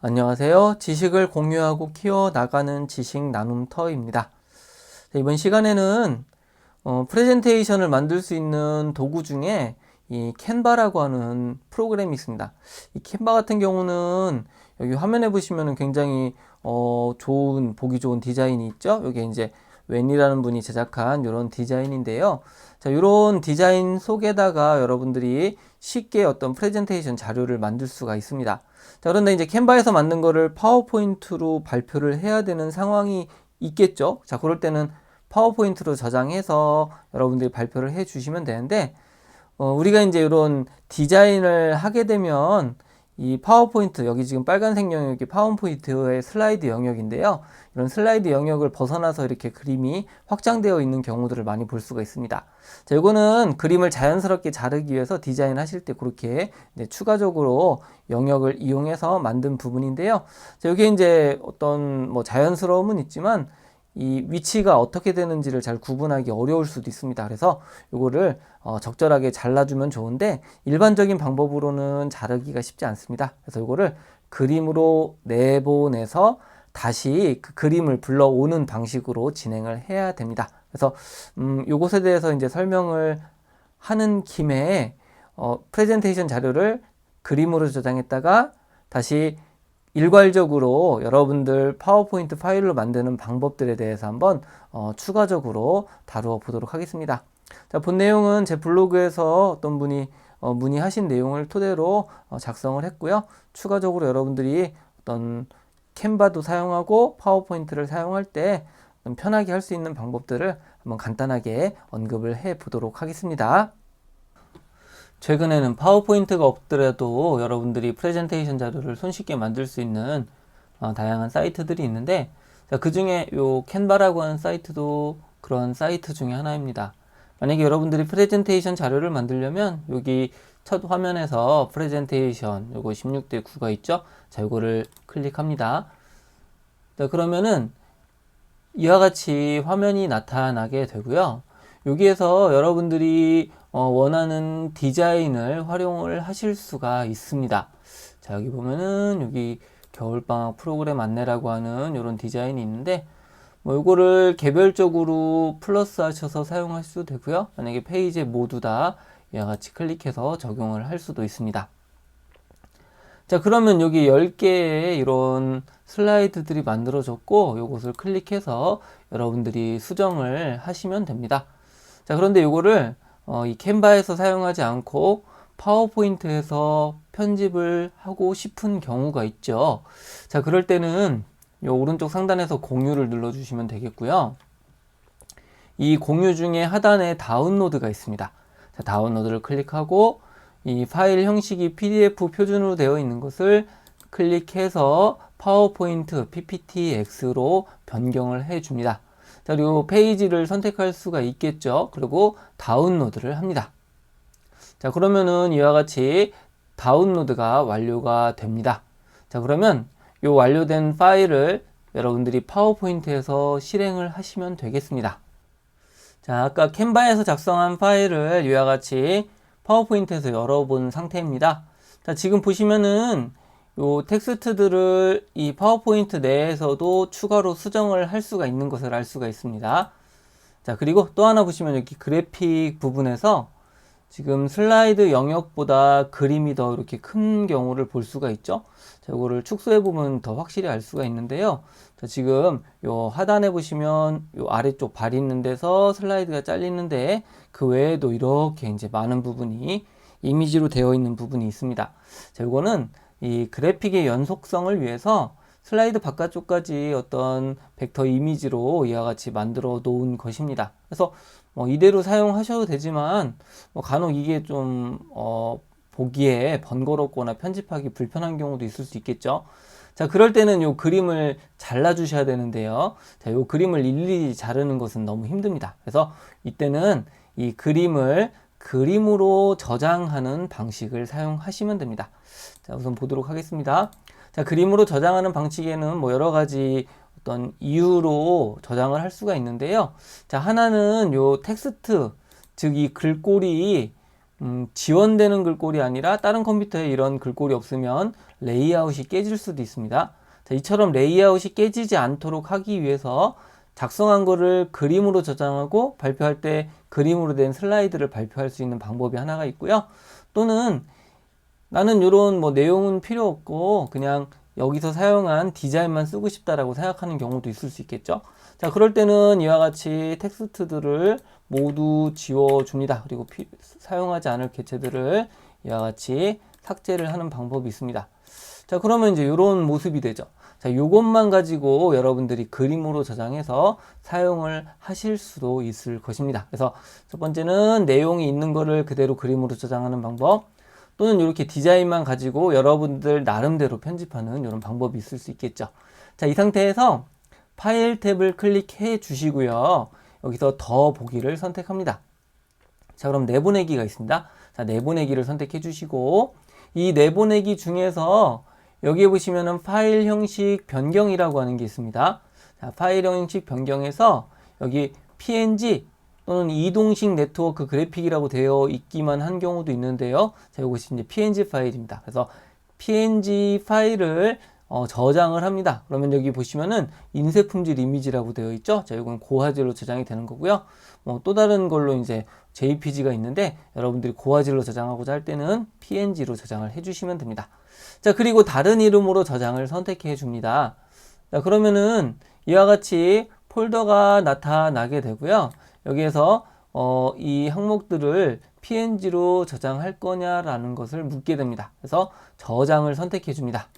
안녕하세요. 지식을 공유하고 키워나가는 지식 나눔터입니다. 이번 시간에는 프레젠테이션을 만들 수 있는 도구 중에 이 캔바라고 하는 프로그램이 있습니다. 이 캔바 같은 경우는 여기 화면에 보시면 굉장히 보기 좋은 디자인이 있죠. 여기 이제 웬이라는 분이 제작한 이런 디자인인데요. 자, 이런 디자인 속에다가 여러분들이 쉽게 어떤 프레젠테이션 자료를 만들 수가 있습니다. 자, 그런데 이제 캔바에서 만든 거를 파워포인트로 발표를 해야 되는 상황이 있겠죠. 자, 그럴 때는 파워포인트로 저장해서 여러분들이 발표를 해 주시면 되는데, 우리가 이제 이런 디자인을 하게 되면 이 파워포인트, 여기 지금 빨간색 영역이 파워포인트의 슬라이드 영역인데요. 이런 슬라이드 영역을 벗어나서 이렇게 그림이 확장되어 있는 경우들을 많이 볼 수가 있습니다. 자, 이거는 그림을 자연스럽게 자르기 위해서 디자인 하실 때 그렇게 추가적으로 영역을 이용해서 만든 부분인데요. 자, 여기 이제 어떤 자연스러움은 있지만 이 위치가 어떻게 되는지를 잘 구분하기 어려울 수도 있습니다. 그래서 이거를 적절하게 잘라주면 좋은데 일반적인 방법으로는 자르기가 쉽지 않습니다. 그래서 이거를 그림으로 내보내서 다시 그 그림을 불러오는 방식으로 진행을 해야 됩니다. 그래서 이것에 대해서 이제 설명을 하는 김에 프레젠테이션 자료를 그림으로 저장했다가 다시 일괄적으로 여러분들 파워포인트 파일로 만드는 방법들에 대해서 한번 추가적으로 다루어 보도록 하겠습니다. 자, 본 내용은 제 블로그에서 어떤 분이 문의하신 내용을 토대로 작성을 했고요. 추가적으로 여러분들이 어떤 캔바도 사용하고 파워포인트를 사용할 때 편하게 할 수 있는 방법들을 한번 간단하게 언급을 해 보도록 하겠습니다. 최근에는 파워포인트가 없더라도 여러분들이 프레젠테이션 자료를 손쉽게 만들 수 있는 다양한 사이트들이 있는데, 그 중에 요 캔바라고 하는 사이트도 그런 사이트 중에 하나입니다. 만약에 여러분들이 프레젠테이션 자료를 만들려면 여기 첫 화면에서 프레젠테이션 요거 16대 9가 있죠. 자, 요거를 클릭합니다. 자, 그러면은 이와 같이 화면이 나타나게 되고요. 여기에서 여러분들이 원하는 디자인을 활용을 하실 수가 있습니다. 자, 여기 보면은 여기 겨울방학 프로그램 안내라고 하는 이런 디자인이 있는데, 이거를 개별적으로 플러스 하셔서 사용할 수도 되고요. 만약에 페이지에 모두 다 이와 같이 클릭해서 적용을 할 수도 있습니다. 자, 그러면 여기 10개의 이런 슬라이드들이 만들어졌고, 이것을 클릭해서 여러분들이 수정을 하시면 됩니다. 자, 그런데 이거를 이 캔바에서 사용하지 않고 파워포인트에서 편집을 하고 싶은 경우가 있죠. 자, 그럴 때는 이 오른쪽 상단에서 공유를 눌러주시면 되겠고요. 이 공유 중에 하단에 다운로드가 있습니다. 자, 다운로드를 클릭하고 이 파일 형식이 PDF 표준으로 되어 있는 것을 클릭해서 파워포인트 PPTX로 변경을 해 줍니다. 자, 그리고 페이지를 선택할 수가 있겠죠. 그리고 다운로드를 합니다. 자, 그러면은 이와 같이 다운로드가 완료가 됩니다. 자, 그러면 이 완료된 파일을 여러분들이 파워포인트에서 실행을 하시면 되겠습니다. 자, 아까 캔바에서 작성한 파일을 이와 같이 파워포인트에서 열어본 상태입니다. 자, 지금 보시면은 요 텍스트들을 이 파워포인트 내에서도 추가로 수정을 할 수가 있는 것을 알 수가 있습니다. 자, 그리고 또 하나 보시면 여기 그래픽 부분에서 지금 슬라이드 영역보다 그림이 더 이렇게 큰 경우를 볼 수가 있죠. 자, 이거를 축소해 보면 더 확실히 알 수가 있는데요. 자, 지금 요 하단에 보시면 요 아래쪽 발 있는 데서 슬라이드가 잘리는데 그 외에도 이렇게 이제 많은 부분이 이미지로 되어 있는 부분이 있습니다. 자, 이거는 이 그래픽의 연속성을 위해서 슬라이드 바깥쪽까지 어떤 벡터 이미지로 이와 같이 만들어 놓은 것입니다. 그래서 이대로 사용하셔도 되지만 간혹 이게 좀 보기에 번거롭거나 편집하기 불편한 경우도 있을 수 있겠죠. 자, 그럴 때는 요 그림을 잘라 주셔야 되는데요. 자, 요 그림을 일일이 자르는 것은 너무 힘듭니다. 그래서 이때는 이 그림을 그림으로 저장하는 방식을 사용하시면 됩니다. 자, 우선 보도록 하겠습니다. 자, 그림으로 저장하는 방식에는 여러 가지 어떤 이유로 저장을 할 수가 있는데요. 자, 하나는 요 텍스트, 즉 이 글꼴이 지원되는 글꼴이 아니라 다른 컴퓨터에 이런 글꼴이 없으면 레이아웃이 깨질 수도 있습니다. 자, 이처럼 레이아웃이 깨지지 않도록 하기 위해서 작성한 거를 그림으로 저장하고 발표할 때 그림으로 된 슬라이드를 발표할 수 있는 방법이 하나가 있고요. 또는 나는 이런 뭐 내용은 필요 없고 그냥 여기서 사용한 디자인만 쓰고 싶다라고 생각하는 경우도 있을 수 있겠죠. 자, 그럴 때는 이와 같이 텍스트들을 모두 지워줍니다. 그리고 사용하지 않을 객체들을 이와 같이 삭제를 하는 방법이 있습니다. 자, 그러면 이제 이런 모습이 되죠. 자, 이것만 가지고 여러분들이 그림으로 저장해서 사용을 하실 수도 있을 것입니다. 그래서 첫 번째는 내용이 있는 거를 그대로 그림으로 저장하는 방법, 또는 이렇게 디자인만 가지고 여러분들 나름대로 편집하는 이런 방법이 있을 수 있겠죠. 자, 이 상태에서 파일 탭을 클릭해 주시고요. 여기서 더 보기를 선택합니다. 자, 그럼 내보내기가 있습니다. 자, 내보내기를 선택해 주시고 이 내보내기 중에서 여기에 보시면은 파일 형식 변경이라고 하는 게 있습니다. 자, 파일 형식 변경에서 여기 PNG 또는 이동식 네트워크 그래픽이라고 되어 있기만 한 경우도 있는데요. 자, 이것이 이제 PNG 파일입니다. 그래서 PNG 파일을 저장을 합니다. 그러면 여기 보시면은 인쇄 품질 이미지라고 되어 있죠. 자, 이건 고화질로 저장이 되는 거고요. 또 다른 걸로 이제 JPG가 있는데 여러분들이 고화질로 저장하고자 할 때는 PNG로 저장을 해주시면 됩니다. 자, 그리고 다른 이름으로 저장을 선택해 줍니다. 자, 그러면은 이와 같이 폴더가 나타나게 되고요. 여기에서 이 항목들을 PNG로 저장할 거냐라는 것을 묻게 됩니다. 그래서 저장을 선택해 줍니다.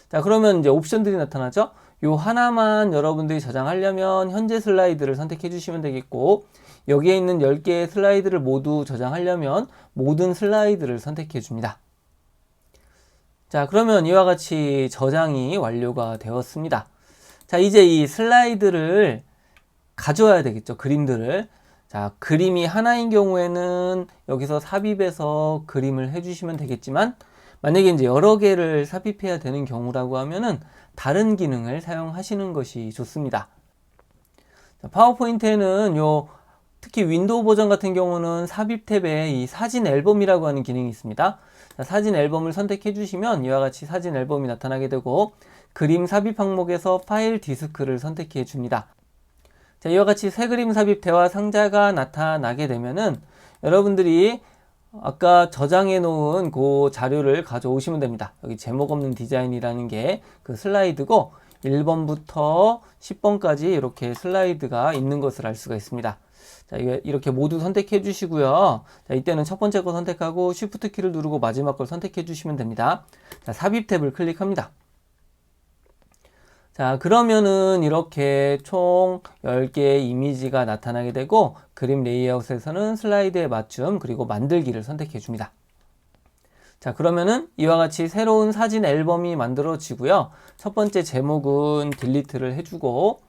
자, 그러면 이제 옵션들이 나타나죠. 요 하나만 여러분들이 저장하려면 현재 슬라이드를 선택해 주시면 되겠고, 여기에 있는 10개의 슬라이드를 모두 저장하려면 모든 슬라이드를 선택해 줍니다. 자, 그러면 이와 같이 저장이 완료가 되었습니다. 자, 이제 이 슬라이드를 가져와야 되겠죠. 그림들을. 자, 그림이 하나인 경우에는 여기서 삽입해서 그림을 해주시면 되겠지만, 만약에 이제 여러 개를 삽입해야 되는 경우라고 하면은 다른 기능을 사용하시는 것이 좋습니다. 자, 파워포인트에는 특히 윈도우 버전 같은 경우는 삽입 탭에 이 사진 앨범이라고 하는 기능이 있습니다. 자, 사진 앨범을 선택해 주시면 이와 같이 사진 앨범이 나타나게 되고, 그림 삽입 항목에서 파일 디스크를 선택해 줍니다. 자, 이와 같이 새 그림 삽입 대화 상자가 나타나게 되면은 여러분들이 아까 저장해 놓은 그 자료를 가져오시면 됩니다. 여기 제목 없는 디자인이라는 게 그 슬라이드고 1번부터 10번까지 이렇게 슬라이드가 있는 것을 알 수가 있습니다. 자, 이렇게 모두 선택해 주시고요. 자, 이때는 첫 번째 거 선택하고 Shift 키를 누르고 마지막 걸 선택해 주시면 됩니다. 자, 삽입 탭을 클릭합니다. 자, 그러면은 이렇게 총 10개의 이미지가 나타나게 되고, 그림 레이아웃에서는 슬라이드에 맞춤 그리고 만들기를 선택해 줍니다. 자, 그러면은 이와 같이 새로운 사진 앨범이 만들어지고요. 첫 번째 제목은 딜리트를 해주고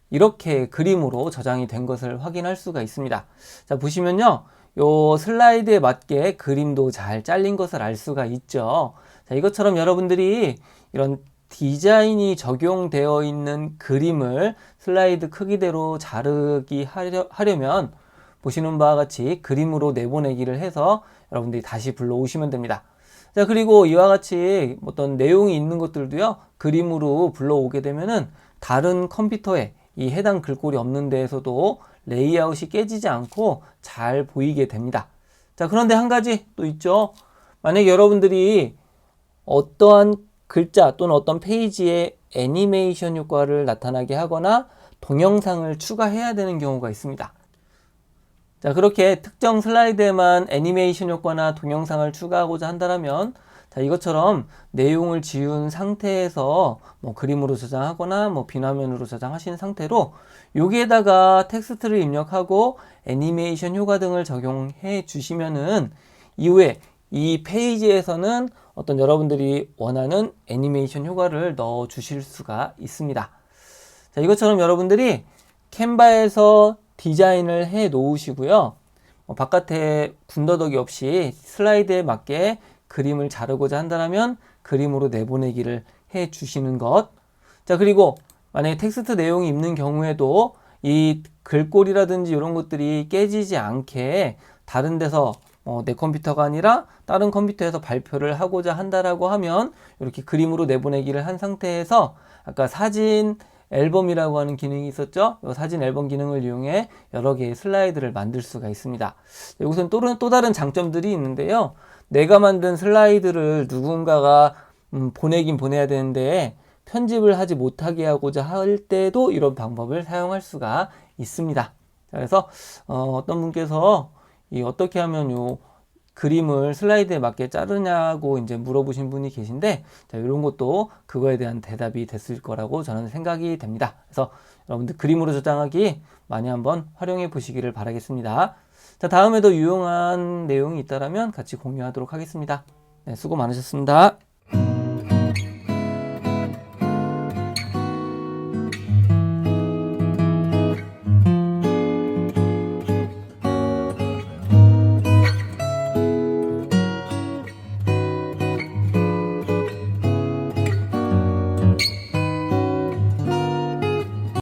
이렇게 그림으로 저장이 된 것을 확인할 수가 있습니다. 자, 보시면요, 요 슬라이드에 맞게 그림도 잘 잘린 것을 알 수가 있죠. 자, 이것처럼 여러분들이 이런 디자인이 적용되어 있는 그림을 슬라이드 크기대로 자르기 하려면 보시는 바와 같이 그림으로 내보내기를 해서 여러분들이 다시 불러오시면 됩니다. 자, 그리고 이와 같이 어떤 내용이 있는 것들도요, 그림으로 불러오게 되면은 다른 컴퓨터에 이 해당 글꼴이 없는 데에서도 레이아웃이 깨지지 않고 잘 보이게 됩니다. 자, 그런데 한 가지 또 있죠. 만약에 여러분들이 어떠한 글자 또는 어떤 페이지에 애니메이션 효과를 나타나게 하거나 동영상을 추가해야 되는 경우가 있습니다. 자, 그렇게 특정 슬라이드에만 애니메이션 효과나 동영상을 추가하고자 한다면, 자, 이것처럼 내용을 지운 상태에서 그림으로 저장하거나 비화면으로 저장하신 상태로 여기에다가 텍스트를 입력하고 애니메이션 효과 등을 적용해 주시면은 이후에 이 페이지에서는 어떤 여러분들이 원하는 애니메이션 효과를 넣어 주실 수가 있습니다. 자, 이것처럼 여러분들이 캔바에서 디자인을 해 놓으시고요. 바깥에 군더더기 없이 슬라이드에 맞게 그림을 자르고자 한다면 그림으로 내보내기를 해 주시는 것. 자, 그리고 만약에 텍스트 내용이 있는 경우에도 이 글꼴이라든지 이런 것들이 깨지지 않게 다른 데서 내 컴퓨터가 아니라 다른 컴퓨터에서 발표를 하고자 한다라고 하면 이렇게 그림으로 내보내기를 한 상태에서 아까 사진 앨범이라고 하는 기능이 있었죠? 이 사진 앨범 기능을 이용해 여러 개의 슬라이드를 만들 수가 있습니다. 여기서는 또 다른 장점들이 있는데요. 내가 만든 슬라이드를 누군가가 보내긴 보내야 되는데 편집을 하지 못하게 하고자 할 때도 이런 방법을 사용할 수가 있습니다. 그래서 어떤 분께서 어떻게 하면 요 그림을 슬라이드에 맞게 자르냐고 이제 물어보신 분이 계신데, 자, 이런 것도 그거에 대한 대답이 됐을 거라고 저는 생각이 됩니다. 그래서 여러분들 그림으로 저장하기 많이 한번 활용해 보시기를 바라겠습니다. 자, 다음에도 유용한 내용이 있다면 같이 공유하도록 하겠습니다. 네, 수고 많으셨습니다.